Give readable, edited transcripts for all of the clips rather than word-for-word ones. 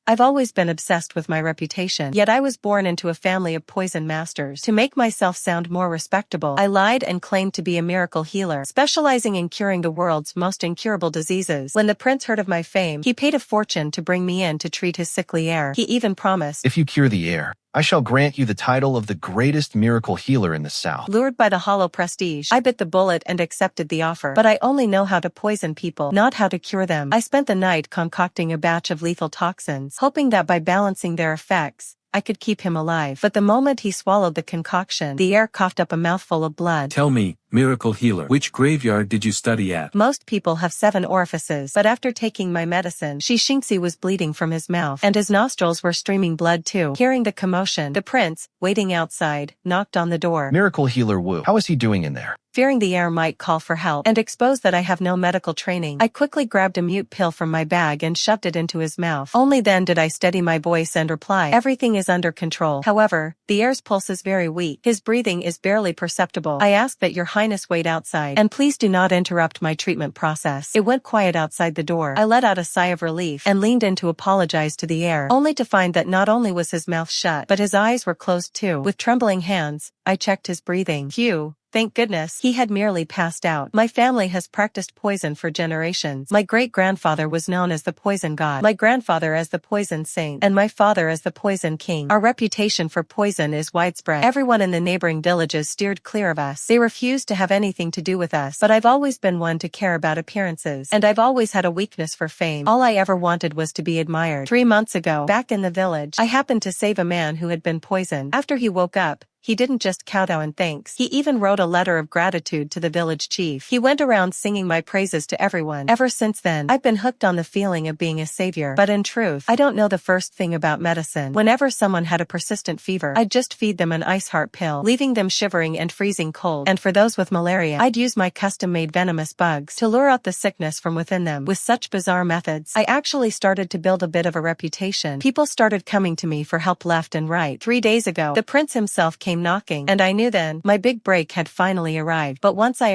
I've always been obsessed with my reputation, yet I was born into a family of poison masters. To make myself sound more respectable, I lied and claimed to be a miracle healer, specializing in curing the world's most incurable diseases. When the prince heard of my fame, he paid a fortune to bring me in to treat his sickly heir. He even promised, "If you cure the heir, I shall grant you the title of the greatest miracle healer in the South." Lured by the hollow prestige, I bit the bullet and accepted the offer. But I only know how to poison people, not how to cure them. I spent the night concocting a batch of lethal toxins, hoping that by balancing their effects, I could keep him alive. But the moment he swallowed the concoction, the heir coughed up a mouthful of blood. "Tell me, miracle healer, which graveyard did you study at?" Most people have 7 orifices, but after taking my medicine, Shishinxi was bleeding from his mouth, and his nostrils were streaming blood too. Hearing the commotion, the prince, waiting outside, knocked on the door. "Miracle healer Wu, how is he doing in there?" Fearing the heir might call for help and expose that I have no medical training, I quickly grabbed a mute pill from my bag and shoved it into his mouth. Only then did I steady my voice and reply, "Everything is under control. However, the heir's pulse is very weak. His breathing is barely perceptible. I ask that your highness wait outside, and please do not interrupt my treatment process." It went quiet outside the door. I let out a sigh of relief and leaned in to apologize to the heir, only to find that not only was his mouth shut, but his eyes were closed too. With trembling hands, I checked his breathing. Phew. Thank goodness, he had merely passed out. My family has practiced poison for generations. My great-grandfather was known as the poison god, my grandfather as the poison saint, and my father as the poison king. Our reputation for poison is widespread. Everyone in the neighboring villages steered clear of us. They refused to have anything to do with us. But I've always been one to care about appearances, and I've always had a weakness for fame. All I ever wanted was to be admired. 3 months ago, back in the village, I happened to save a man who had been poisoned. After he woke up, he didn't just kowtow in thanks. He even wrote a letter of gratitude to the village chief. He went around singing my praises to everyone. Ever since then, I've been hooked on the feeling of being a savior. But in truth, I don't know the first thing about medicine. Whenever someone had a persistent fever, I'd just feed them an ice heart pill, leaving them shivering and freezing cold. And for those with malaria, I'd use my custom-made venomous bugs to lure out the sickness from within them. With such bizarre methods, I actually started to build a bit of a reputation. People started coming to me for help left and right. 3 days ago, the prince himself came knocking, and I knew then my big break had finally arrived. But once I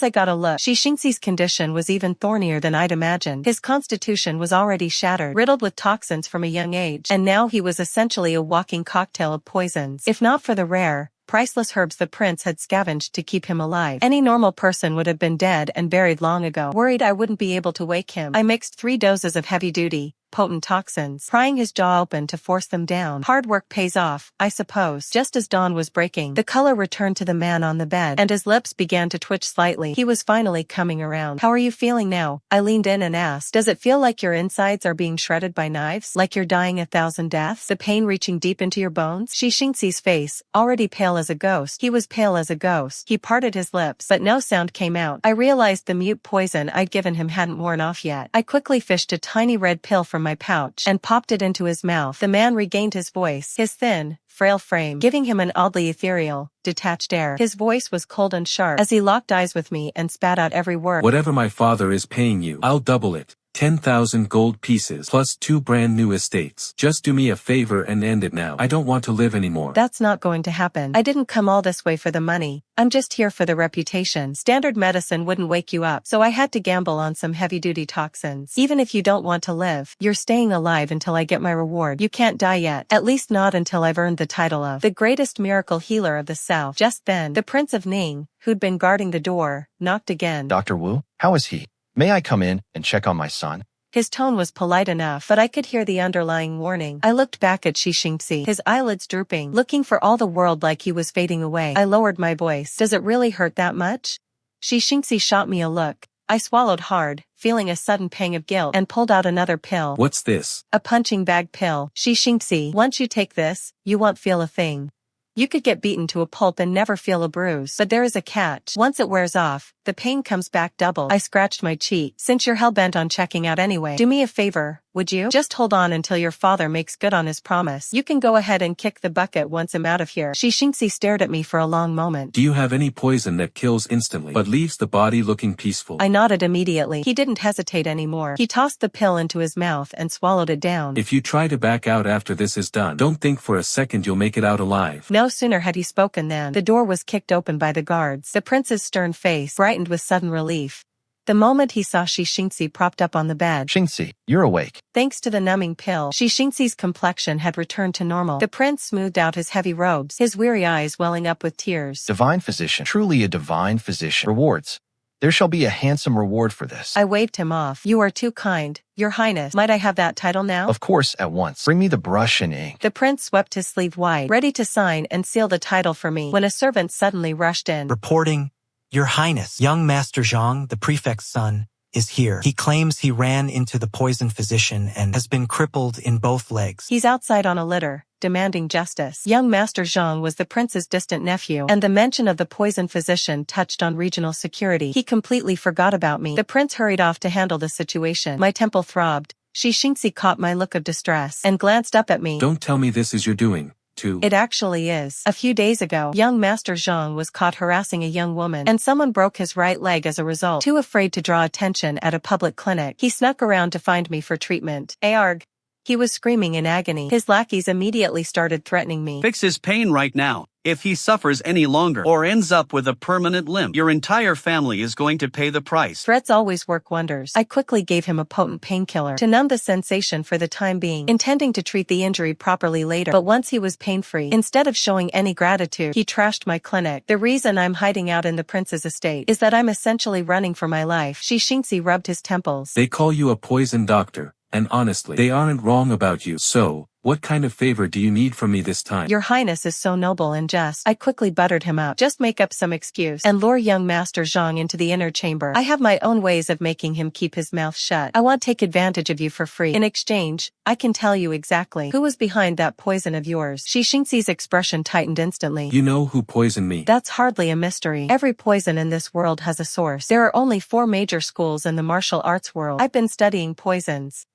got a look, Shishinxi's condition was even thornier than I'd imagined. His constitution was already shattered, riddled with toxins from a young age, and now he was essentially a walking cocktail of poisons. If not for the rare, priceless herbs the prince had scavenged to keep him alive, any normal person would have been dead and buried long ago. Worried I wouldn't be able to wake him, I mixed 3 doses of heavy-duty, potent toxins, prying his jaw open to force them down. Hard work pays off, I suppose. Just as dawn was breaking, the color returned to the man on the bed, and his lips began to twitch slightly. He was finally coming around. "How are you feeling now?" I leaned in and asked. "Does it feel like your insides are being shredded by knives? Like you're dying 1,000 deaths? The pain reaching deep into your bones?" Shishinxi's face, already pale as a ghost. He was pale as a ghost. He parted his lips, but no sound came out. I realized the mute poison I'd given him hadn't worn off yet. I quickly fished a tiny red pill from my pouch and popped it into his mouth. The man regained his voice, his thin, frail frame giving him an oddly ethereal, detached air. His voice was cold and sharp as he locked eyes with me and spat out every word. "Whatever my father is paying you, I'll double it. 10,000 gold pieces plus 2 brand new estates. Just do me a favor and end it now. I don't want to live anymore." That's not going to happen. I didn't come all this way for the money. I'm just here for the reputation. Standard medicine wouldn't wake you up, so I had to gamble on some heavy-duty toxins. Even if you don't want to live, you're staying alive until I get my reward. You can't die yet. At least not until I've earned the title of the greatest miracle healer of the South. Just then, the Prince of Ning, who'd been guarding the door, knocked again. "Dr. Wu, how is he? May I come in and check on my son?" His tone was polite enough, but I could hear the underlying warning. I looked back at Shishinxi, his eyelids drooping, looking for all the world like he was fading away. I lowered my voice. "Does it really hurt that much?" Shishinxi shot me a look. I swallowed hard, feeling a sudden pang of guilt, and pulled out another pill. "What's this?" "A punching bag pill. Shishinxi, once you take this, you won't feel a thing. You could get beaten to a pulp and never feel a bruise. But there is a catch. Once it wears off, the pain comes back double." I scratched my cheek. "Since you're hell-bent on checking out anyway, do me a favor, would you? Just hold on until your father makes good on his promise. You can go ahead and kick the bucket once I'm out of here." Shishinxi stared at me for a long moment. "Do you have any poison that kills instantly but leaves the body looking peaceful?" I nodded immediately. He didn't hesitate anymore. He tossed the pill into his mouth and swallowed it down. "If you try to back out after this is done, don't think for a second you'll make it out alive." No sooner had he spoken than the door was kicked open by the guards. The prince's stern face brightened with sudden relief. the moment he saw Shixingxi propped up on the bed. Xingxi, you're awake. Thanks to the numbing pill, Shixingxi's complexion had returned to normal. The prince smoothed out his heavy robes, his weary eyes welling up with tears. Divine physician, truly a divine physician. Rewards. There shall be a handsome reward for this. I waved him off. You are too kind, Your Highness. Might I have that title now? Of course, at once. Bring me the brush and ink. The prince swept his sleeve wide, ready to sign and seal the title for me, when a servant suddenly rushed in. Reporting, Your Highness, young Master Zhang, the prefect's son, is here. He claims he ran into the poison physician and has been crippled in both legs. He's outside on a litter, demanding justice. Young Master Zhang was the prince's distant nephew, and the mention of the poison physician touched on regional security. He completely forgot about me. The prince hurried off to handle the situation. My temple throbbed. Shixingxi caught my look of distress and glanced up at me. Don't tell me this is your doing, too. It actually is. A few days ago, young Master Zhang was caught harassing a young woman, and someone broke his right leg as a result. Too afraid to draw attention at a public clinic, he snuck around to find me for treatment. Arg! He was screaming in agony. His lackeys immediately started threatening me. Fix his pain right now. If he suffers any longer or ends up with a permanent limp, your entire family is going to pay the price. Threats always work wonders. I quickly gave him a potent painkiller to numb the sensation for the time being, intending to treat the injury properly later. But once he was pain-free, instead of showing any gratitude, he trashed my clinic. The reason I'm hiding out in the prince's estate is that I'm essentially running for my life. Shixingxi rubbed his temples. They call you a poison doctor, and honestly, they aren't wrong about you. So, what kind of favor do you need from me this time? Your Highness is so noble and just. I quickly buttered him up. Just make up some excuse and lure young Master Zhang into the inner chamber. I have my own ways of making him keep his mouth shut. I won't take advantage of you for free. In exchange, I can tell you exactly who was behind that poison of yours. Shixingxi's expression tightened instantly. You know who poisoned me? That's hardly a mystery. Every poison in this world has a source. There are only 4 major schools in the martial arts world. I've been studying poisons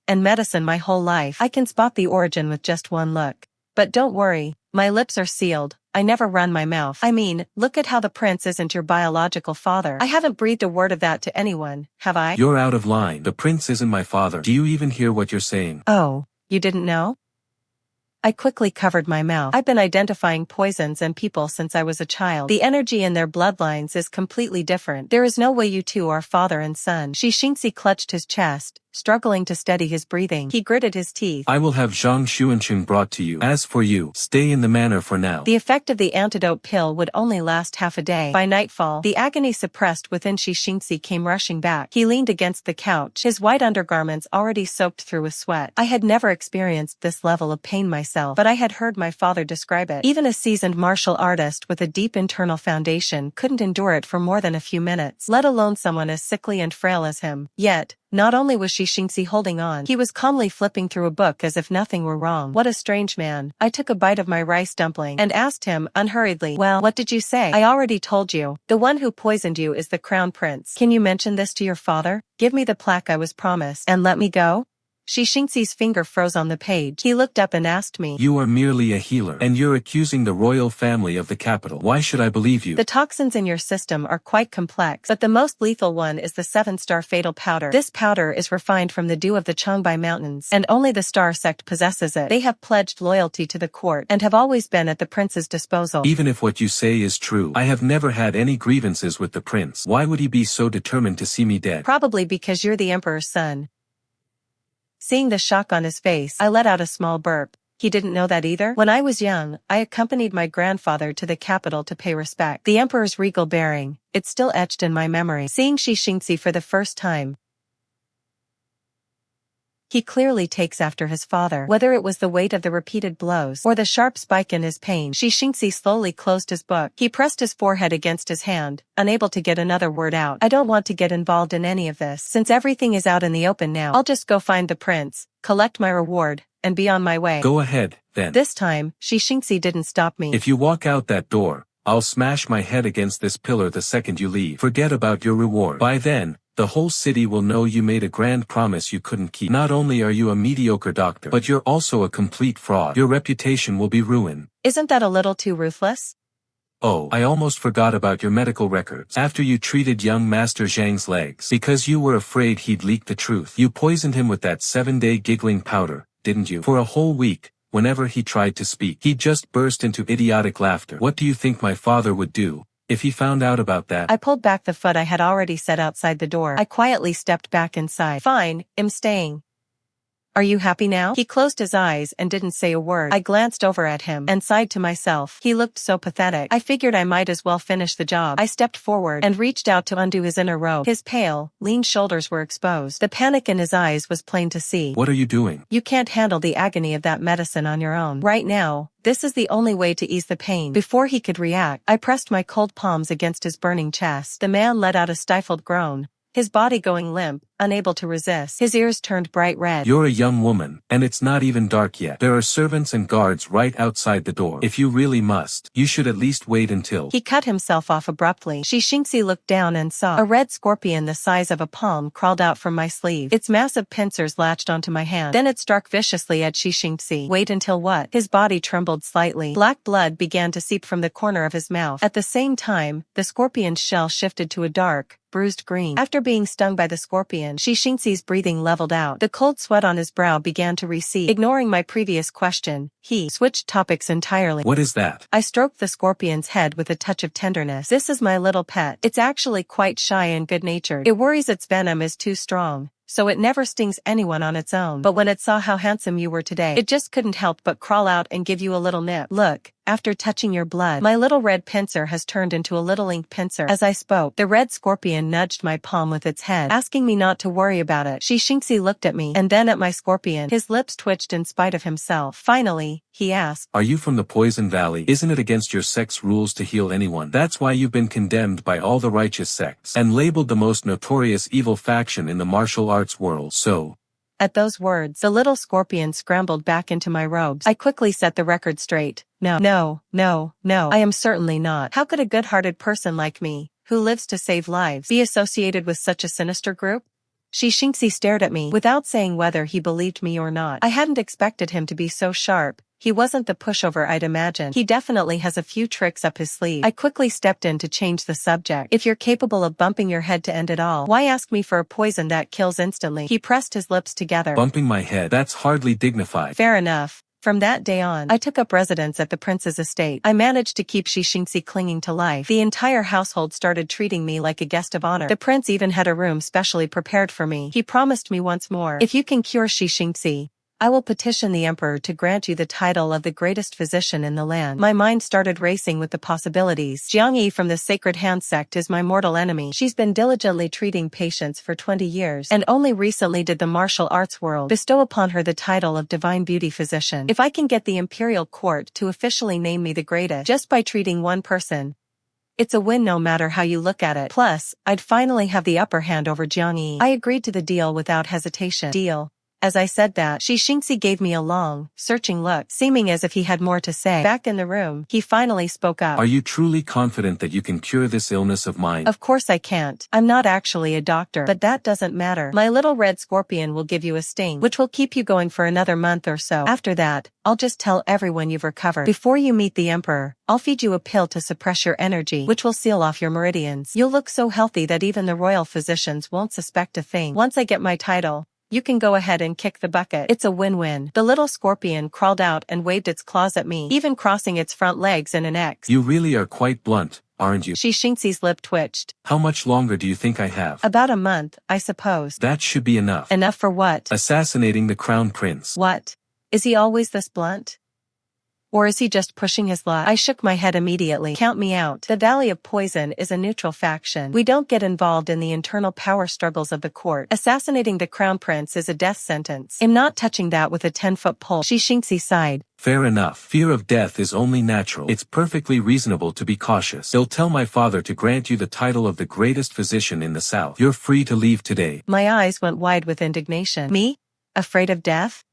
and medicine my whole life. I can spot the origin with just one look. But don't worry, my lips are sealed. I never run my mouth. I mean, look at how the prince isn't your biological father. I haven't breathed a word of that to anyone, have I? You're out of line. The prince isn't my father. Do you even hear what you're saying? Oh, you didn't know? I quickly covered my mouth. I've been identifying poisons and people since I was a child. The energy in their bloodlines is completely different. There is no way you two are father and son. Shixingxi clutched his chest, struggling to steady his breathing. He gritted his teeth. I will have Zhang Xuancheng brought to you. As for you, stay in the manor for now. The effect of the antidote pill would only last half a day. By nightfall, the agony suppressed within Shixingxi came rushing back. He leaned against the couch, his white undergarments already soaked through with sweat. I had never experienced this level of pain myself, but I had heard my father describe it. Even a seasoned martial artist with a deep internal foundation couldn't endure it for more than a few minutes, let alone someone as sickly and frail as him. Yet, not only was Shixingxi holding on, he was calmly flipping through a book as if nothing were wrong. What a strange man. I took a bite of my rice dumpling and asked him, unhurriedly, well, what did you say? I already told you. The one who poisoned you is the crown prince. Can you mention this to your father? Give me the plaque I was promised, and let me go? Shixingxi's finger froze on the page. He looked up and asked me, You are merely a healer, and you're accusing the royal family of the capital. Why should I believe you? The toxins in your system are quite complex, but the most lethal one is the 7-star fatal powder. This powder is refined from the dew of the Changbai Mountains, and only the Star sect possesses it. They have pledged loyalty to the court, and have always been at the prince's disposal. Even if what you say is true, I have never had any grievances with the prince. Why would he be so determined to see me dead? Probably because you're the emperor's son. Seeing the shock on his face, I let out a small burp. He didn't know that either? When I was young, I accompanied my grandfather to the capital to pay respect. The emperor's regal bearing, it's still etched in my memory. Seeing Shixingxi for the first time, he clearly takes after his father. Whether it was the weight of the repeated blows or the sharp spike in his pain, Shixingxi slowly closed his book. He pressed his forehead against his hand, unable to get another word out. I don't want to get involved in any of this. Since everything is out in the open now, I'll just go find the prince, collect my reward, and be on my way. Go ahead, then. This time, Shixingxi didn't stop me. If you walk out that door, I'll smash my head against this pillar the second you leave. Forget about your reward. By then, the whole city will know you made a grand promise you couldn't keep. Not only are you a mediocre doctor, but you're also a complete fraud. Your reputation will be ruined. Isn't that a little too ruthless? Oh, I almost forgot about your medical records. After you treated young Master Zhang's legs, because you were afraid he'd leak the truth, you poisoned him with that 7-day giggling powder, didn't you? For a whole week, whenever he tried to speak, he'd just burst into idiotic laughter. What do you think my father would do If he found out about that. I pulled back the foot I had already set outside the door. I quietly stepped back inside. Fine, I'm staying. Are you happy now? He closed his eyes and didn't say a word. I glanced over at him and sighed to myself. He looked so pathetic. I figured I might as well finish the job. I stepped forward and reached out to undo his inner robe. His pale, lean shoulders were exposed. The panic in his eyes was plain to see. What are you doing? You can't handle the agony of that medicine on your own. Right now, this is the only way to ease the pain. Before he could react, I pressed my cold palms against his burning chest. The man let out a stifled groan, his body going limp, unable to resist. His ears turned bright red. You're a young woman, and it's not even dark yet. There are servants and guards right outside the door. If you really must, you should at least wait until. He cut himself off abruptly. Shixingxi looked down and saw a red scorpion the size of a palm crawled out from my sleeve. Its massive pincers latched onto my hand. Then it struck viciously at Shixingxi. Wait until what? His body trembled slightly. Black blood began to seep from the corner of his mouth. At the same time, the scorpion's shell shifted to a dark, bruised green. After being stung by the scorpion, Shixingxi's breathing leveled out. The cold sweat on his brow began to recede. Ignoring my previous question, he switched topics entirely. What is that? I stroked the scorpion's head with a touch of tenderness. This is my little pet. It's actually quite shy and good-natured. It worries its venom is too strong, so it never stings anyone on its own. But when it saw how handsome you were today, it just couldn't help but crawl out and give you a little nip. Look, after touching your blood, my little red pincer has turned into a little ink pincer. As I spoke, the red scorpion nudged my palm with its head, asking me not to worry about it. Shixingxi looked at me, and then at my scorpion. His lips twitched in spite of himself. Finally, he asked, Are you from the Poison Valley? Isn't it against your sex rules to heal anyone? That's why you've been condemned by all the righteous sects, and labeled the most notorious evil faction in the martial arts world. So, at those words, the little scorpion scrambled back into my robes. I quickly set the record straight. No, I am certainly not. How could a good-hearted person like me, who lives to save lives, be associated with such a sinister group? Shixingxi stared at me, without saying whether he believed me or not. I hadn't expected him to be so sharp. He wasn't the pushover I'd imagined. He definitely has a few tricks up his sleeve. I quickly stepped in to change the subject. If you're capable of bumping your head to end it all, why ask me for a poison that kills instantly? He pressed his lips together. Bumping my head, that's hardly dignified. Fair enough. From that day on, I took up residence at the prince's estate. I managed to keep Shixingxi clinging to life. The entire household started treating me like a guest of honor. The prince even had a room specially prepared for me. He promised me once more, if you can cure Shixingxi, I will petition the emperor to grant you the title of the greatest physician in the land. My mind started racing with the possibilities. Jiang Yi from the Sacred Hand sect is my mortal enemy. She's been diligently treating patients for 20 years, and only recently did the martial arts world bestow upon her the title of Divine Beauty Physician. If I can get the imperial court to officially name me the greatest just by treating one person, it's a win no matter how you look at it. Plus, I'd finally have the upper hand over Jiang Yi. I agreed to the deal without hesitation. Deal. As I said that, Shixingxi gave me a long, searching look, seeming as if he had more to say. Back in the room, he finally spoke up. Are you truly confident that you can cure this illness of mine? Of course I can't. I'm not actually a doctor, but that doesn't matter. My little red scorpion will give you a sting, which will keep you going for another month or so. After that, I'll just tell everyone you've recovered. Before you meet the emperor, I'll feed you a pill to suppress your energy, which will seal off your meridians. You'll look so healthy that even the royal physicians won't suspect a thing. Once I get my title, you can go ahead and kick the bucket. It's a win-win. The little scorpion crawled out and waved its claws at me, even crossing its front legs in an X. You really are quite blunt, aren't you? Shixingxi's lip twitched. How much longer do you think I have? About a month, I suppose. That should be enough. Enough for what? Assassinating the crown prince. What? Is he always this blunt? Or is he just pushing his luck? I shook my head immediately. Count me out. The Valley of Poison is a neutral faction. We don't get involved in the internal power struggles of the court. Assassinating the crown prince is a death sentence. I'm not touching that with a 10-foot pole. Shixingxi sighed. Fair enough. Fear of death is only natural. It's perfectly reasonable to be cautious. They'll tell my father to grant you the title of the greatest physician in the south. You're free to leave today. My eyes went wide with indignation. Me? Afraid of death?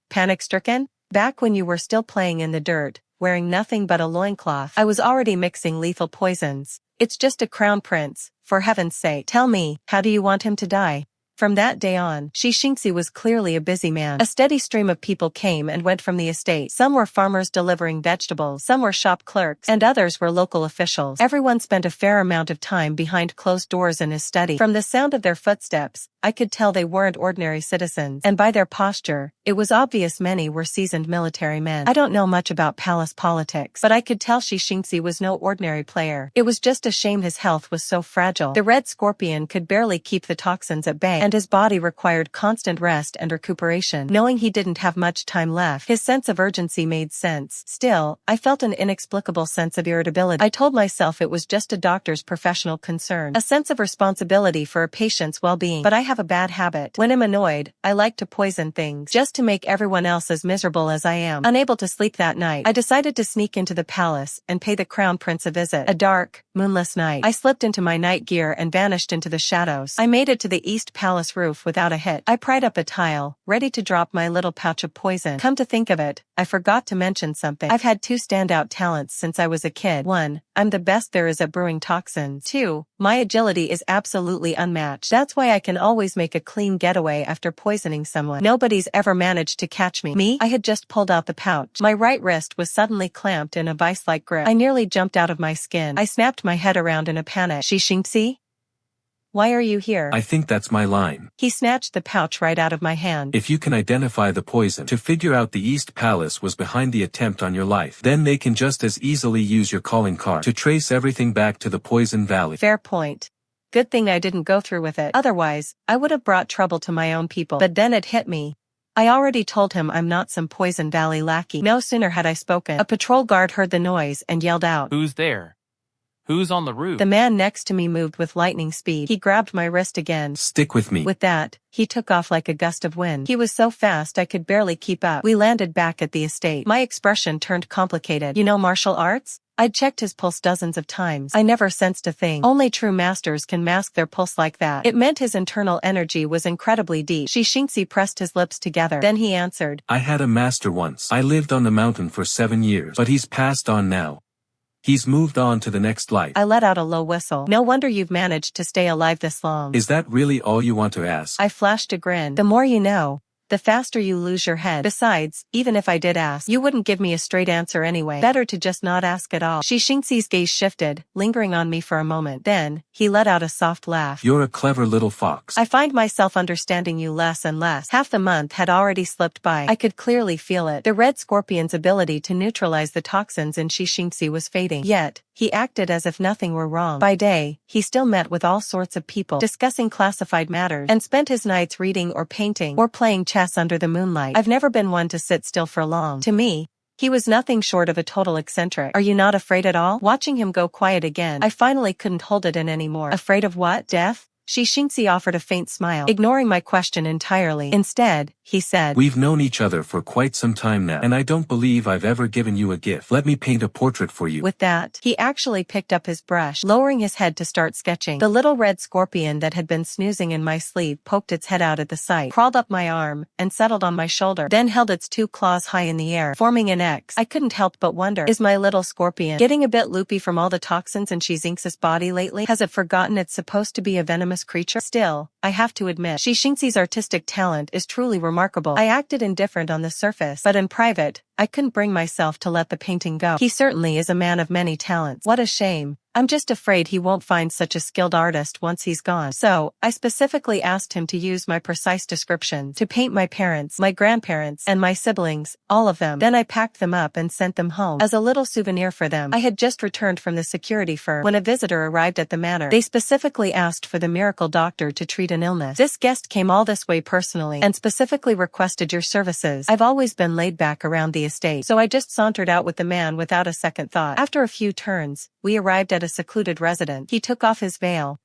Panic-stricken? Back when you were still playing in the dirt, wearing nothing but a loincloth, I was already mixing lethal poisons. It's just a crown prince, for heaven's sake. Tell me, how do you want him to die? From that day on, Shixingxi was clearly a busy man. A steady stream of people came and went from the estate. Some were farmers delivering vegetables, some were shop clerks, and others were local officials. Everyone spent a fair amount of time behind closed doors in his study. From the sound of their footsteps, I could tell they weren't ordinary citizens, and by their posture, it was obvious many were seasoned military men. I don't know much about palace politics, but I could tell Shixingxi was no ordinary player. It was just a shame his health was so fragile. The red scorpion could barely keep the toxins at bay, and his body required constant rest and recuperation. Knowing he didn't have much time left, his sense of urgency made sense. Still, I felt an inexplicable sense of irritability. I told myself it was just a doctor's professional concern, a sense of responsibility for a patient's well-being. But I have a bad habit. When I'm annoyed, I like to poison things, just to make everyone else as miserable as I am. Unable to sleep that night, I decided to sneak into the palace and pay the crown prince a visit. A dark, moonless night. I slipped into my night gear and vanished into the shadows. I made it to the east palace roof without a hit. I pried up a tile, ready to drop my little pouch of poison. Come to think of it, I forgot to mention something. I've had two standout talents since I was a kid. 1. I'm the best there is at brewing toxins. 2. My agility is absolutely unmatched. That's why I can always make a clean getaway after poisoning someone. Nobody's ever managed to catch me. Me? I had just pulled out the pouch. My right wrist was suddenly clamped in a vice-like grip. I nearly jumped out of my skin. I snapped my head around in a panic. Shixingxi? Why are you here? I think that's my line. He snatched the pouch right out of my hand. If you can identify the poison to figure out the East Palace was behind the attempt on your life, then they can just as easily use your calling card to trace everything back to the Poison Valley. Fair point. Good thing I didn't go through with it. Otherwise, I would have brought trouble to my own people. But then it hit me. I already told him I'm not some Poison Valley lackey. No sooner had I spoken, a patrol guard heard the noise and yelled out, "Who's there? Who's on the roof?" The man next to me moved with lightning speed. He grabbed my wrist again. Stick with me. With that, he took off like a gust of wind. He was so fast I could barely keep up. We landed back at the estate. My expression turned complicated. You know martial arts? I'd checked his pulse dozens of times. I never sensed a thing. Only true masters can mask their pulse like that. It meant his internal energy was incredibly deep. Shixingxi pressed his lips together. Then he answered, I had a master once. I lived on the mountain for 7 years, but he's passed on now. He's moved on to the next life. I let out a low whistle. No wonder you've managed to stay alive this long. Is that really all you want to ask? I flashed a grin. The more you know, the faster you lose your head. Besides, even if I did ask, you wouldn't give me a straight answer anyway. Better to just not ask at all. Shixingxi's gaze shifted, lingering on me for a moment. Then, he let out a soft laugh. You're a clever little fox. I find myself understanding you less and less. Half the month had already slipped by. I could clearly feel it. The red scorpion's ability to neutralize the toxins in Shixingxi was fading. Yet, he acted as if nothing were wrong. By day, he still met with all sorts of people, discussing classified matters, and spent his nights reading or painting, or playing chess under the moonlight. I've never been one to sit still for long. To me, he was nothing short of a total eccentric. Are you not afraid at all? Watching him go quiet again, I finally couldn't hold it in anymore. Afraid of what? Death? Shixingxi offered a faint smile, ignoring my question entirely. Instead, he said, We've known each other for quite some time now, and I don't believe I've ever given you a gift. Let me paint a portrait for you. With that, he actually picked up his brush, lowering his head to start sketching. The little red scorpion that had been snoozing in my sleeve poked its head out at the sight, crawled up my arm, and settled on my shoulder, then held its 2 claws high in the air, forming an X. I couldn't help but wonder, is my little scorpion getting a bit loopy from all the toxins in Shixingxi's body lately? Has it forgotten it's supposed to be a venomous creature? Still, I have to admit, Shixingxi's artistic talent is truly remarkable. I acted indifferent on the surface, but in private, I couldn't bring myself to let the painting go. He certainly is a man of many talents. What a shame. I'm just afraid he won't find such a skilled artist once he's gone. So, I specifically asked him to use my precise description to paint my parents, my grandparents, and my siblings, all of them. Then I packed them up and sent them home as a little souvenir for them. I had just returned from the security firm when a visitor arrived at the manor. They specifically asked for the miracle doctor to treat an illness. This guest came all this way personally and specifically requested your services. I've always been laid back around the estate, so I just sauntered out with the man without a second thought. After a few turns, we arrived at a secluded residence. He took off his veil,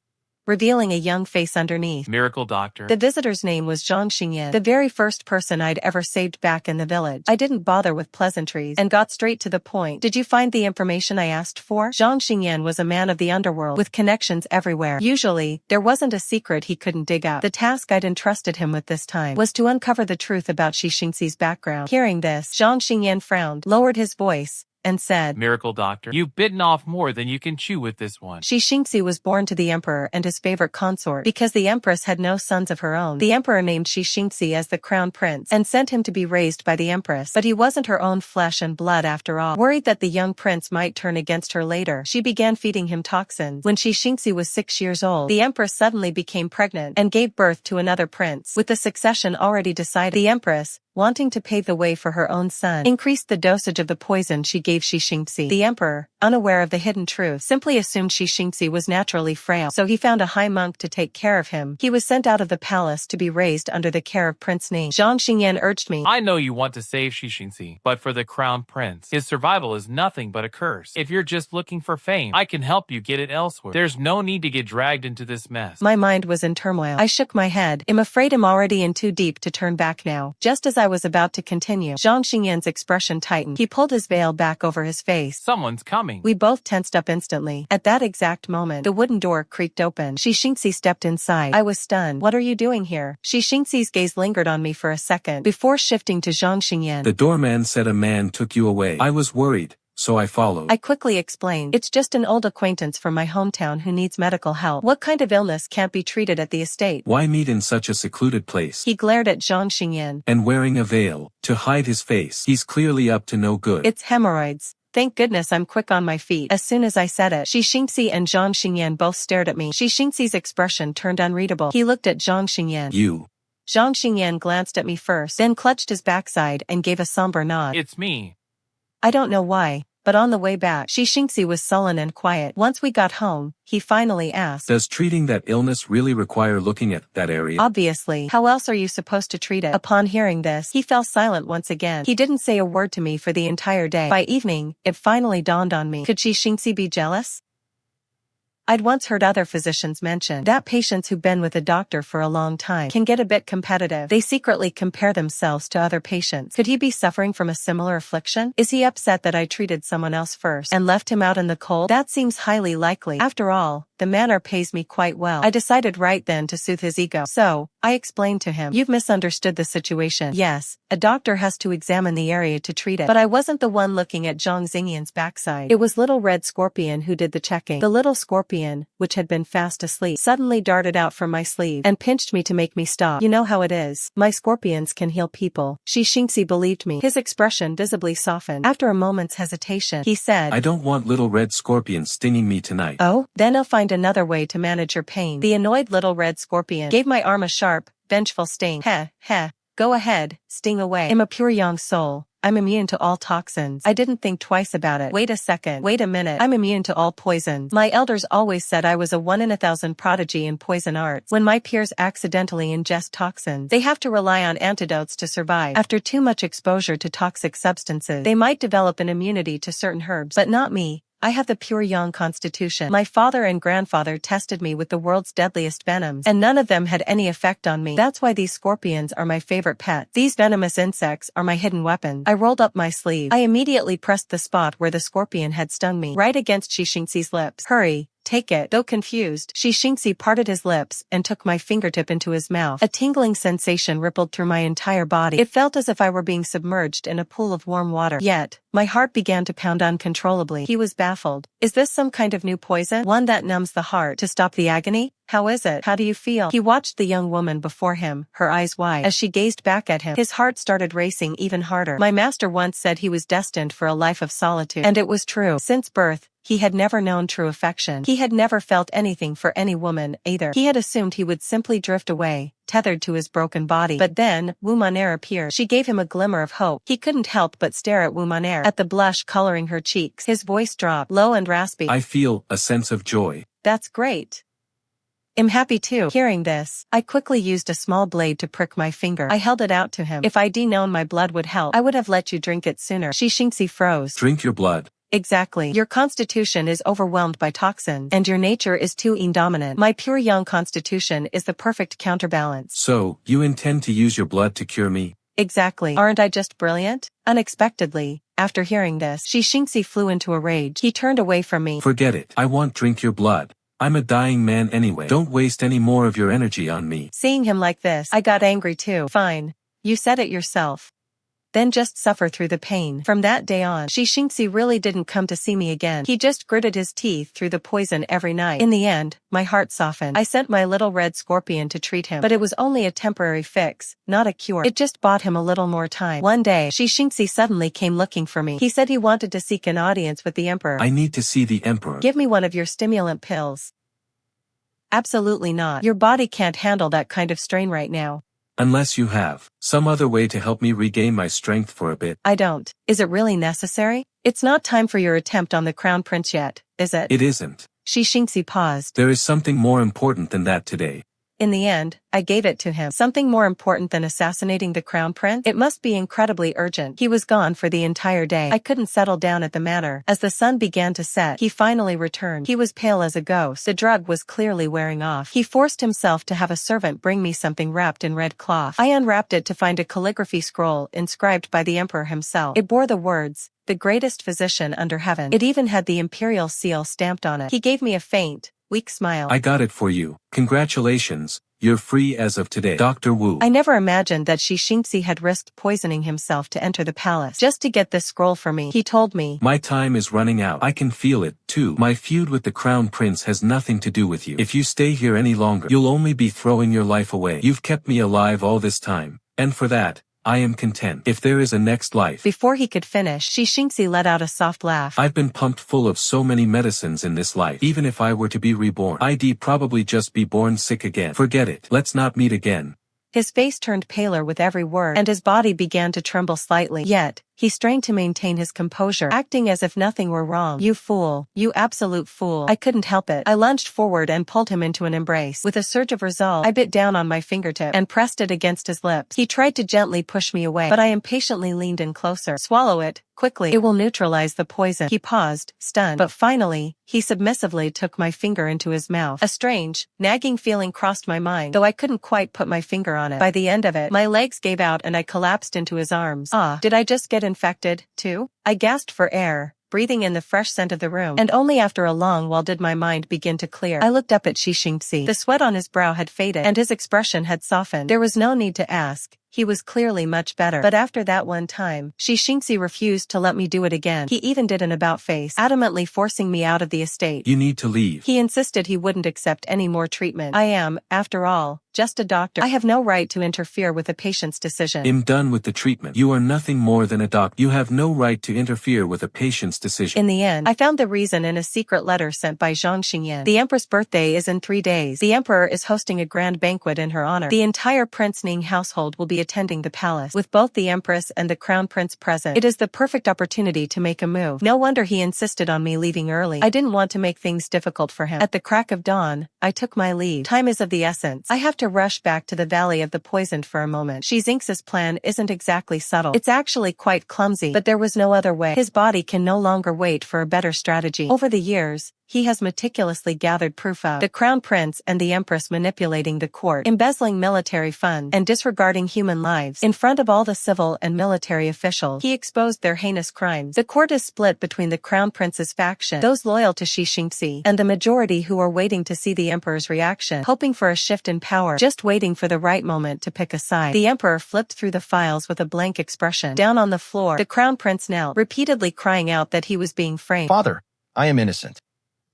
revealing a young face underneath. Miracle doctor. The visitor's name was Zhang Xingyan, the very first person I'd ever saved back in the village. I didn't bother with pleasantries and got straight to the point. Did you find the information I asked for? Zhang Xingyan was a man of the underworld with connections everywhere. Usually, there wasn't a secret he couldn't dig up. The task I'd entrusted him with this time was to uncover the truth about Shixingxi's background. Hearing this, Zhang Xingyan frowned, lowered his voice, and said, Miracle Doctor, you've bitten off more than you can chew with this one. Shixingxi was born to the emperor and his favorite consort. Because the empress had no sons of her own, the emperor named Shixingxi as the crown prince and sent him to be raised by the empress. But he wasn't her own flesh and blood after all. Worried that the young prince might turn against her later, she began feeding him toxins. When Shixingxi was 6 years old, the empress suddenly became pregnant and gave birth to another prince. With the succession already decided, the empress, wanting to pave the way for her own son, increased the dosage of the poison she gave Shixingxi. The emperor, unaware of the hidden truth, simply assumed Shixingxi was naturally frail, so he found a high monk to take care of him. He was sent out of the palace to be raised under the care of Prince Ning. Zhang Xingyan urged me, I know you want to save Shixingxi, but for the crown prince, his survival is nothing but a curse. If you're just looking for fame, I can help you get it elsewhere. There's no need to get dragged into this mess. My mind was in turmoil. I shook my head. I'm afraid I'm already in too deep to turn back now. Just as I was about to continue, Zhang Xingyan's expression tightened. He pulled his veil back over his face. Someone's coming. We both tensed up instantly. At that exact moment, the wooden door creaked open. Shixingxi stepped inside. I was stunned. What are you doing here? Shixingxi's gaze lingered on me for a second before shifting to Zhang Xingyan. The doorman said a man took you away. I was worried, so I followed. I quickly explained. It's just an old acquaintance from my hometown who needs medical help. What kind of illness can't be treated at the estate? Why meet in such a secluded place? He glared at Zhang Xingyan. And wearing a veil, to hide his face. He's clearly up to no good. It's hemorrhoids. Thank goodness I'm quick on my feet. As soon as I said it, Shixingxi and Zhang Xingyan both stared at me. Shixingxi's expression turned unreadable. He looked at Zhang Xingyan. You. Zhang Xingyan glanced at me first, then clutched his backside and gave a somber nod. It's me. I don't know why, but on the way back, Shixingxi was sullen and quiet. Once we got home, he finally asked, Does treating that illness really require looking at that area? Obviously. How else are you supposed to treat it? Upon hearing this, he fell silent once again. He didn't say a word to me for the entire day. By evening, it finally dawned on me. Could Shixingxi be jealous? I'd once heard other physicians mention that patients who've been with a doctor for a long time can get a bit competitive. They secretly compare themselves to other patients. Could he be suffering from a similar affliction? Is he upset that I treated someone else first and left him out in the cold? That seems highly likely. After all, the manor pays me quite well. I decided right then to soothe his ego. So, I explained to him, you've misunderstood the situation. Yes, a doctor has to examine the area to treat it. But I wasn't the one looking at Zhang Xingyan's backside. It was Little Red Scorpion who did the checking. The little scorpion, which had been fast asleep, suddenly darted out from my sleeve and pinched me to make me stop. You know how it is. My scorpions can heal people. Shixingxi believed me. His expression visibly softened. After a moment's hesitation, he said, I don't want Little Red Scorpion stinging me tonight. Oh, then I'll find another way to manage your pain. The annoyed Little Red Scorpion gave my arm a sharp, vengeful sting. Heh, heh. Go ahead, sting away. I'm a pure yang soul. I'm immune to all toxins. I didn't think twice about it. Wait a second. Wait a minute. I'm immune to all poisons. My elders always said I was a 1 in 1,000 prodigy in poison arts. When my peers accidentally ingest toxins, they have to rely on antidotes to survive. After too much exposure to toxic substances, they might develop an immunity to certain herbs. But not me. I have the pure yang constitution. My father and grandfather tested me with the world's deadliest venoms, and none of them had any effect on me. That's why these scorpions are my favorite pets. These venomous insects are my hidden weapon. I rolled up my sleeve. I immediately pressed the spot where the scorpion had stung me, right against Shixingxi's lips. Hurry. Take it. Though confused, Shixingxi parted his lips and took my fingertip into his mouth. A tingling sensation rippled through my entire body. It felt as if I were being submerged in a pool of warm water. Yet, my heart began to pound uncontrollably. He was baffled. Is this some kind of new poison? One that numbs the heart to stop the agony? How is it? How do you feel? He watched the young woman before him, her eyes wide. As she gazed back at him, his heart started racing even harder. My master once said he was destined for a life of solitude. And it was true. Since birth, he had never known true affection. He had never felt anything for any woman, either. He had assumed he would simply drift away, tethered to his broken body. But then, Wumaner appeared. She gave him a glimmer of hope. He couldn't help but stare at Wumaner, at the blush coloring her cheeks. His voice dropped, low and raspy. I feel a sense of joy. That's great. I'm happy too. Hearing this, I quickly used a small blade to prick my finger. I held it out to him. If I'd known my blood would help, I would have let you drink it sooner. Shixingxi froze. Drink your blood. Exactly. Your constitution is overwhelmed by toxins, and your nature is too indominant. My pure young constitution is the perfect counterbalance. So, you intend to use your blood to cure me? Exactly. Aren't I just brilliant? Unexpectedly, after hearing this, Shixingxi flew into a rage. He turned away from me. Forget it. I won't drink your blood. I'm a dying man anyway. Don't waste any more of your energy on me. Seeing him like this, I got angry too. Fine. You said it yourself. then just suffer through the pain. From that day on, Shixingxi really didn't come to see me again. He just gritted his teeth through the poison every night. In the end, my heart softened. I sent my little red scorpion to treat him, but it was only a temporary fix, not a cure. It just bought him a little more time. One day, Shixingxi suddenly came looking for me. He said he wanted to seek an audience with the emperor. I need to see the emperor. Give me one of your stimulant pills. Absolutely not. Your body can't handle that kind of strain right now. Unless you have some other way to help me regain my strength for a bit. I don't. Is it really necessary? It's not time for your attempt on the crown prince yet, is it? It isn't. Shixingxi paused. There is something more important than that today. In the end, I gave it to him. Something more important than assassinating the crown prince? It must be incredibly urgent. He was gone for the entire day. I couldn't settle down at the matter. As the sun began to set, he finally returned. He was pale as a ghost. The drug was clearly wearing off. He forced himself to have a servant bring me something wrapped in red cloth. I unwrapped it to find a calligraphy scroll inscribed by the emperor himself. It bore the words, "The greatest physician under heaven." It even had the imperial seal stamped on it. He gave me a faint, weak smile. I got it for you. Congratulations. You're free as of today. Dr. Wu. I never imagined that Shixingxi had risked poisoning himself to enter the palace just to get this scroll for me. He told me, My time is running out. I can feel it, too. My feud with the crown prince has nothing to do with you. If you stay here any longer, you'll only be throwing your life away. You've kept me alive all this time, and for that, I am content. If there is a next life. Before he could finish, Shixingxi let out a soft laugh. I've been pumped full of so many medicines in this life. Even if I were to be reborn, I'd probably just be born sick again. Forget it. Let's not meet again. His face turned paler with every word, and his body began to tremble slightly. Yet, he strained to maintain his composure, acting as if nothing were wrong. You fool. You absolute fool. I couldn't help it. I lunged forward and pulled him into an embrace. With a surge of resolve, I bit down on my fingertip and pressed it against his lips. He tried to gently push me away, but I impatiently leaned in closer. Swallow it. Quickly. It will neutralize the poison. He paused, stunned, but finally, he submissively took my finger into his mouth. A strange, nagging feeling crossed my mind, though I couldn't quite put my finger on it. By the end of it, my legs gave out and I collapsed into his arms. Did I just get infected, too? I gasped for air, breathing in the fresh scent of the room, and only after a long while did my mind begin to clear. I looked up at Shixingxi. The sweat on his brow had faded, and his expression had softened. There was no need to ask. He was clearly much better. But after that one time, Shixingxi refused to let me do it again. He even did an about-face, adamantly forcing me out of the estate. You need to leave. He insisted he wouldn't accept any more treatment. I am, after all, just a doctor. I have no right to interfere with a patient's decision. I'm done with the treatment. You are nothing more than a doctor. You have no right to interfere with a patient's decision. In the end, I found the reason in a secret letter sent by Zhang Xingyan. The Empress' birthday is in 3 days. The Emperor is hosting a grand banquet in her honor. The entire Prince Ning household will be attending the palace. With both the Empress and the Crown Prince present, it is the perfect opportunity to make a move. No wonder he insisted on me leaving early. I didn't want to make things difficult for him. At the crack of dawn, I took my leave. Time is of the essence. I have to rush back to the Valley of the Poisoned for a moment. Shixingxi's plan isn't exactly subtle. It's actually quite clumsy, but there was no other way. His body can no longer wait for a better strategy. Over the years, he has meticulously gathered proof of the Crown Prince and the Empress manipulating the court, embezzling military funds, and disregarding human lives. In front of all the civil and military officials, he exposed their heinous crimes. The court is split between the Crown Prince's faction, those loyal to Shixingxi, and the majority who are waiting to see the Emperor's reaction, hoping for a shift in power, just waiting for the right moment to pick a side. The Emperor flipped through the files with a blank expression. Down on the floor, the Crown Prince knelt, repeatedly crying out that he was being framed. Father, I am innocent.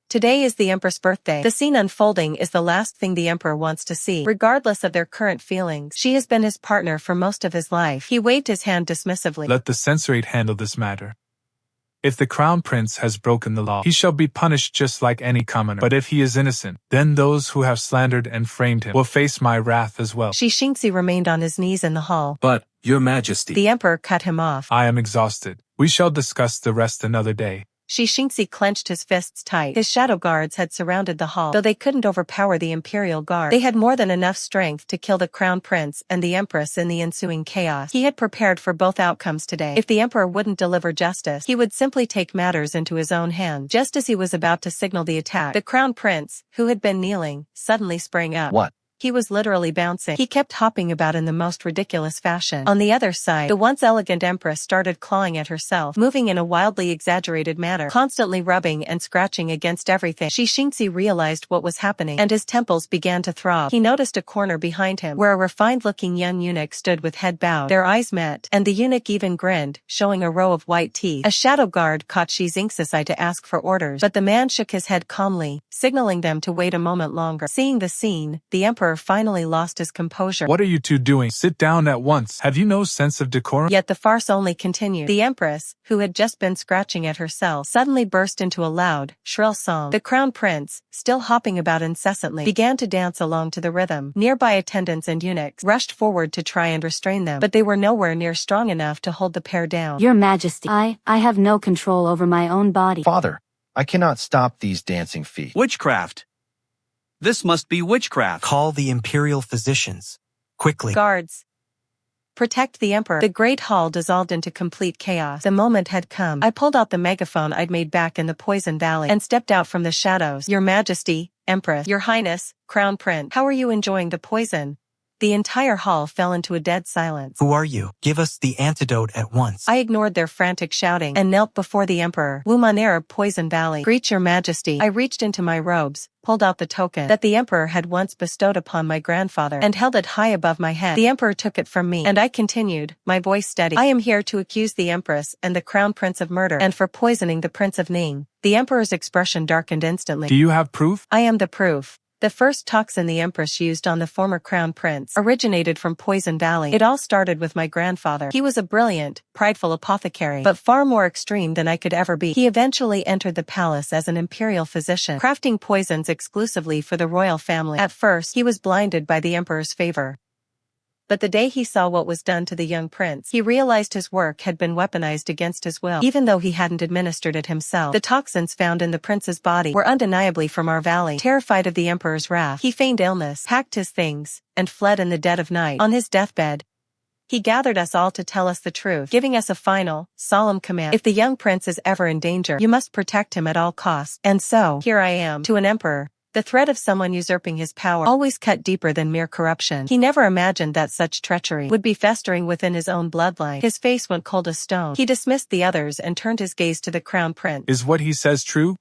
Today is the Empress' birthday. The scene unfolding is the last thing the Emperor wants to see. Regardless of their current feelings, she has been his partner for most of his life. He waved his hand dismissively. Let the censorate handle this matter. If the Crown Prince has broken the law, he shall be punished just like any commoner. But if he is innocent, then those who have slandered and framed him will face my wrath as well. Shixingxi remained on his knees in the hall. But, Your Majesty. The Emperor cut him off. I am exhausted. We shall discuss the rest another day. Shixingxi clenched his fists tight. His shadow guards had surrounded the hall. Though they couldn't overpower the Imperial Guard, they had more than enough strength to kill the Crown Prince and the Empress in the ensuing chaos. He had prepared for both outcomes today. If the Emperor wouldn't deliver justice, he would simply take matters into his own hands. Just as he was about to signal the attack, the Crown Prince, who had been kneeling, suddenly sprang up. What? He was literally bouncing. He kept hopping about in the most ridiculous fashion. On the other side, the once elegant Empress started clawing at herself, moving in a wildly exaggerated manner, constantly rubbing and scratching against everything. Shixingzi realized what was happening, and his temples began to throb. He noticed a corner behind him, where a refined-looking young eunuch stood with head bowed. Their eyes met, and the eunuch even grinned, showing a row of white teeth. A shadow guard caught Shixingzi's eye to ask for orders, but the man shook his head calmly, signaling them to wait a moment longer. Seeing the scene, the emperor finally lost his composure. What are you two doing? Sit down at once. Have you no sense of decorum? Yet the farce only continued. The empress, who had just been scratching at herself, suddenly burst into a loud, shrill song. The crown prince, still hopping about incessantly, began to dance along to the rhythm. Nearby attendants and eunuchs rushed forward to try and restrain them, but they were nowhere near strong enough to hold the pair down. Your Majesty, I have no control over my own body. Father, I cannot stop these dancing feet. Witchcraft. This must be witchcraft. Call the imperial physicians. Quickly. Guards. Protect the emperor. The great hall dissolved into complete chaos. The moment had come. I pulled out the megaphone I'd made back in the Poison Valley and stepped out from the shadows. Your Majesty, Empress, Your Highness, Crown Prince, how are you enjoying the poison? The entire hall fell into a dead silence. Who are you? Give us the antidote at once. I ignored their frantic shouting and knelt before the emperor. Wumanera, Poison Valley. Greet your majesty. I reached into my robes, pulled out the token that the emperor had once bestowed upon my grandfather, and held it high above my head. The emperor took it from me, and I continued, my voice steady. I am here to accuse the empress and the crown prince of murder, and for poisoning the prince of Ning. The emperor's expression darkened instantly. Do you have proof? I am the proof. The first toxin the Empress used on the former crown prince originated from Poison Valley. It all started with my grandfather. He was a brilliant, prideful apothecary, but far more extreme than I could ever be. He eventually entered the palace as an imperial physician, crafting poisons exclusively for the royal family. At first, he was blinded by the emperor's favor. But the day he saw what was done to the young prince, he realized his work had been weaponized against his will, even though he hadn't administered it himself. The toxins found in the prince's body were undeniably from our valley. Terrified of the emperor's wrath, he feigned illness, packed his things, and fled in the dead of night. On his deathbed, he gathered us all to tell us the truth, giving us a final, solemn command. If the young prince is ever in danger, you must protect him at all costs. And so, here I am, to an emperor. The threat of someone usurping his power always cut deeper than mere corruption. He never imagined that such treachery would be festering within his own bloodline. His face went cold as stone. He dismissed the others and turned his gaze to the crown prince. Is what he says true?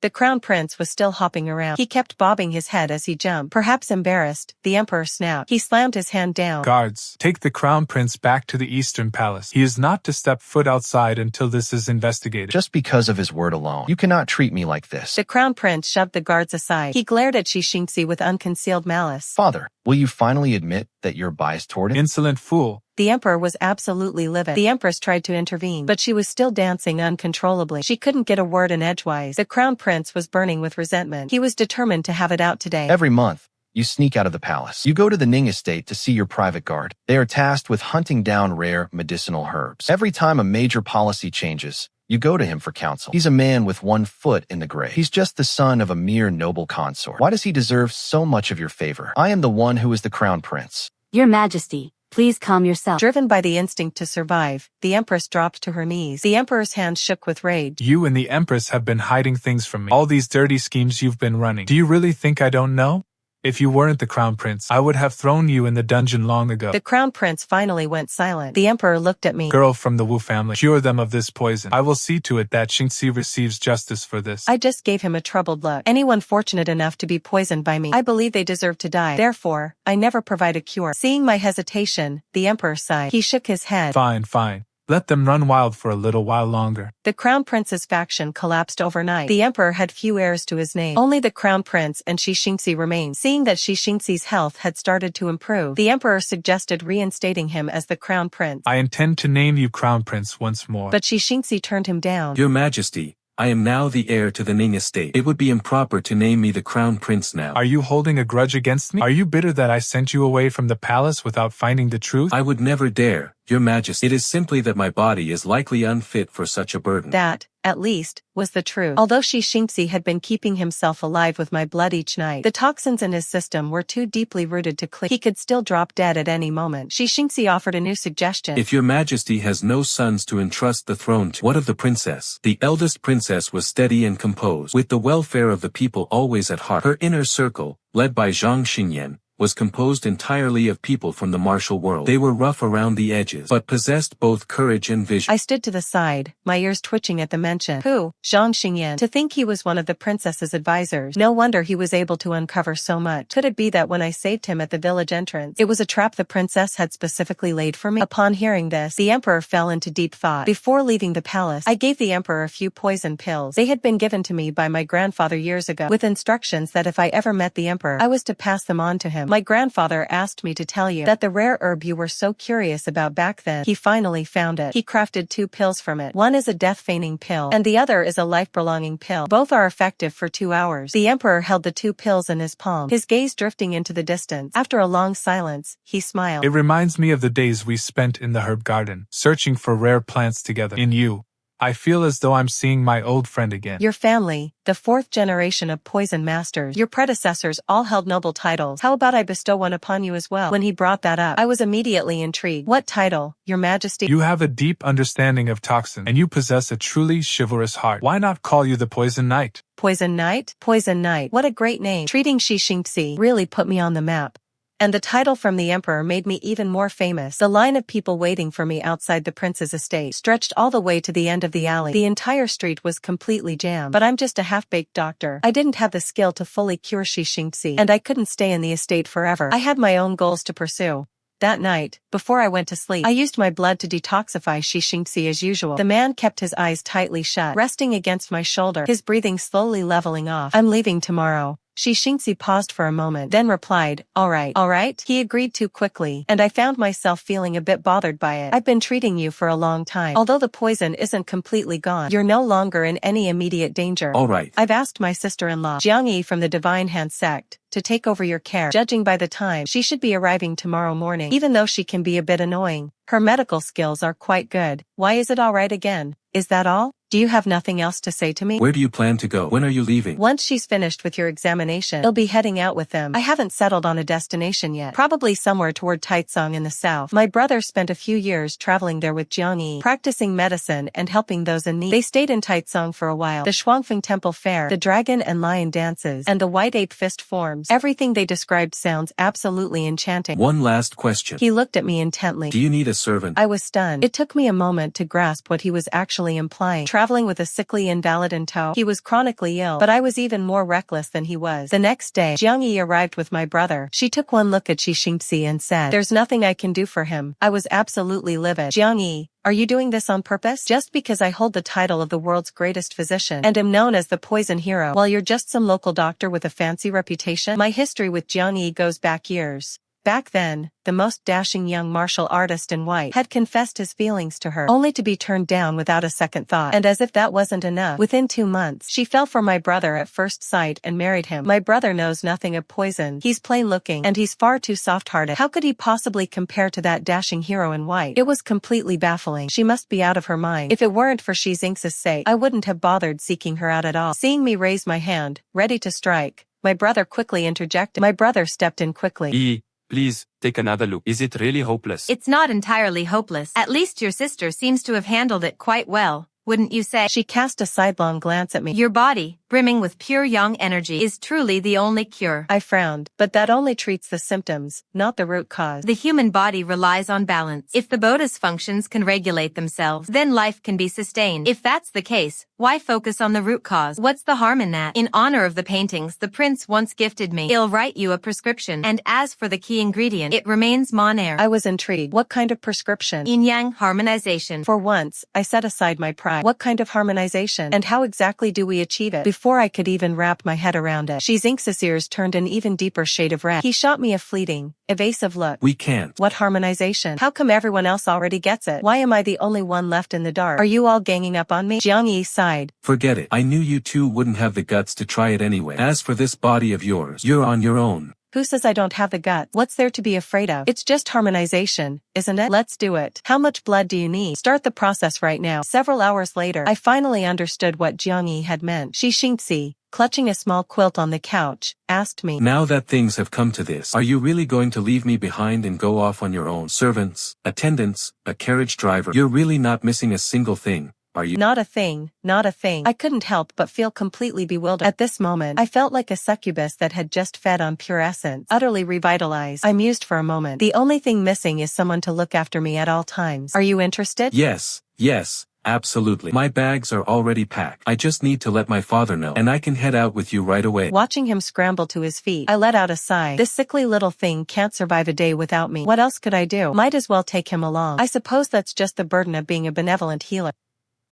The crown prince was still hopping around. He kept bobbing his head as he jumped. Perhaps embarrassed, the emperor snapped. He slammed his hand down. Guards, take the crown prince back to the Eastern Palace. He is not to step foot outside until this is investigated. Just because of his word alone, you cannot treat me like this. The crown prince shoved the guards aside. He glared at Shixingzi with unconcealed malice. Father, will you finally admit that you're biased toward him? Insolent fool. The emperor was absolutely livid. The empress tried to intervene, but she was still dancing uncontrollably. She couldn't get a word in edgewise. The crown prince was burning with resentment. He was determined to have it out today. Every month, you sneak out of the palace. You go to the Ning estate to see your private guard. They are tasked with hunting down rare medicinal herbs. Every time a major policy changes, you go to him for counsel. He's a man with one foot in the grave. He's just the son of a mere noble consort. Why does he deserve so much of your favor? I am the one who is the crown prince. Your Majesty, please calm yourself. Driven by the instinct to survive, the empress dropped to her knees. The emperor's hands shook with rage. You and the empress have been hiding things from me. All these dirty schemes you've been running. Do you really think I don't know? If you weren't the crown prince, I would have thrown you in the dungeon long ago. The crown prince finally went silent. The emperor looked at me. Girl from the Wu family, cure them of this poison. I will see to it that Xingxi receives justice for this. I just gave him a troubled look. Anyone fortunate enough to be poisoned by me, I believe they deserve to die. Therefore, I never provide a cure. Seeing my hesitation, the emperor sighed. He shook his head. Fine, fine. Let them run wild for a little while longer. The crown prince's faction collapsed overnight. The emperor had few heirs to his name. Only the crown prince and Shixingzi remained. Seeing that Shixingzi's health had started to improve, the emperor suggested reinstating him as the crown prince. I intend to name you crown prince once more. But Shixingzi turned him down. Your Majesty, I am now the heir to the Ning estate. It would be improper to name me the crown prince now. Are you holding a grudge against me? Are you bitter that I sent you away from the palace without finding the truth? I would never dare. Your Majesty. It is simply that my body is likely unfit for such a burden. That, at least, was the truth. Although Xixingxi had been keeping himself alive with my blood each night, the toxins in his system were too deeply rooted to clear. He could still drop dead at any moment. Xixingxi offered a new suggestion. If your Majesty has no sons to entrust the throne to, what of the princess? The eldest princess was steady and composed, with the welfare of the people always at heart. Her inner circle, led by Zhang Xingyan, was composed entirely of people from the martial world. They were rough around the edges, but possessed both courage and vision. I stood to the side, my ears twitching at the mention. Who? Zhang Xingyan. To think he was one of the princess's advisors. No wonder he was able to uncover so much. Could it be that when I saved him at the village entrance, it was a trap the princess had specifically laid for me? Upon hearing this, the emperor fell into deep thought. Before leaving the palace, I gave the emperor a few poison pills. They had been given to me by my grandfather years ago, with instructions that if I ever met the emperor, I was to pass them on to him. My grandfather asked me to tell you that the rare herb you were so curious about back then, he finally found it. He crafted 2 pills from it. One is a death-feigning pill, and the other is a life-prolonging pill. Both are effective for 2 hours. The emperor held the 2 pills in his palm, his gaze drifting into the distance. After a long silence, he smiled. It reminds me of the days we spent in the herb garden, searching for rare plants together. In you, I feel as though I'm seeing my old friend again. Your family, the 4th generation of poison masters, your predecessors all held noble titles. How about I bestow one upon you as well? When he brought that up, I was immediately intrigued. What title, Your Majesty? You have a deep understanding of toxins, and you possess a truly chivalrous heart. Why not call you the Poison Knight? Poison Knight? Poison Knight. What a great name. Treating Xixingxi really put me on the map. And the title from the emperor made me even more famous. The line of people waiting for me outside the prince's estate stretched all the way to the end of the alley. The entire street was completely jammed. But I'm just a half-baked doctor. I didn't have the skill to fully cure Xixingxi, and I couldn't stay in the estate forever. I had my own goals to pursue. That night, before I went to sleep, I used my blood to detoxify Xixingxi as usual. The man kept his eyes tightly shut, resting against my shoulder, his breathing slowly leveling off. I'm leaving tomorrow. Xixingxi paused for a moment, then replied, all right. He agreed too quickly, and I found myself feeling a bit bothered by it. I've been treating you for a long time. Although the poison isn't completely gone, you're no longer in any immediate danger. All right. I've asked my sister-in-law, Jiang Yi from the Divine Hand sect, to take over your care. Judging by the time, she should be arriving tomorrow morning. Even though she can be a bit annoying, her medical skills are quite good. Why is it all right again? Is that all? Do you have nothing else to say to me? Where do you plan to go? When are you leaving? Once she's finished with your examination, I'll be heading out with them. I haven't settled on a destination yet. Probably somewhere toward Taizong in the south. My brother spent a few years traveling there with Jiang Yi, practicing medicine and helping those in need. They stayed in Taizong for a while. The Shuangfeng Temple Fair, the dragon and lion dances, and the white ape fist forms. Everything they described sounds absolutely enchanting. One last question. He looked at me intently. Do you need a servant? I was stunned. It took me a moment to grasp what he was actually implying. Traveling with a sickly invalid in tow, he was chronically ill, but I was even more reckless than he was. The next day, Jiang Yi arrived with my brother. She took one look at Xixingxi and said, there's nothing I can do for him. I was absolutely livid. Jiang Yi, are you doing this on purpose? Just because I hold the title of the world's greatest physician and am known as the poison hero, while you're just some local doctor with a fancy reputation? My history with Jiang Yi goes back years. Back then, the most dashing young martial artist in white had confessed his feelings to her, only to be turned down without a second thought. And as if that wasn't enough, within 2 months, she fell for my brother at first sight and married him. My brother knows nothing of poison. He's plain looking, and he's far too soft-hearted. How could he possibly compare to that dashing hero in white? It was completely baffling. She must be out of her mind. If it weren't for Xixingxi's sake, I wouldn't have bothered seeking her out at all. Seeing me raise my hand, ready to strike, my brother quickly interjected. My brother stepped in quickly. Please, take another look. Is it really hopeless? It's not entirely hopeless. At least your sister seems to have handled it quite well, wouldn't you say? She cast a sidelong glance at me. Your body, brimming with pure yang energy, is truly the only cure. I frowned, but that only treats the symptoms, not the root cause. The human body relies on balance. If the body's functions can regulate themselves, then life can be sustained. If that's the case, why focus on the root cause? What's the harm in that? In honor of the paintings the prince once gifted me, he'll write you a prescription. And as for the key ingredient, it remains mon air. I was intrigued. What kind of prescription? Yin-yang harmonization. For once, I set aside my pride. What kind of harmonization? And how exactly do we achieve it? Before I could even wrap my head around it, Xixingxi's ears turned an even deeper shade of red. He shot me a fleeting, evasive look. We can't. What harmonization? How come everyone else already gets it? Why am I the only one left in the dark? Are you all ganging up on me? Jiang Yi sighed. Forget it. I knew you two wouldn't have the guts to try it anyway. As for this body of yours, you're on your own. Who says I don't have the guts? What's there to be afraid of? It's just harmonization, isn't it? Let's do it. How much blood do you need? Start the process right now. Several hours later, I finally understood what Jiangyi had meant. She Xingzi, clutching a small quilt on the couch, asked me, "Now that things have come to this, are you really going to leave me behind and go off on your own? Servants, attendants, a carriage driver. You're really not missing a single thing, are you?" Not a thing, not a thing. I couldn't help but feel completely bewildered. At this moment, I felt like a succubus that had just fed on pure essence, utterly revitalized. I mused for a moment. The only thing missing is someone to look after me at all times. Are you interested? Yes, absolutely. My bags are already packed. I just need to let my father know, and I can head out with you right away. Watching him scramble to his feet, I let out a sigh. This sickly little thing can't survive a day without me. What else could I do? Might as well take him along. I suppose that's just the burden of being a benevolent healer.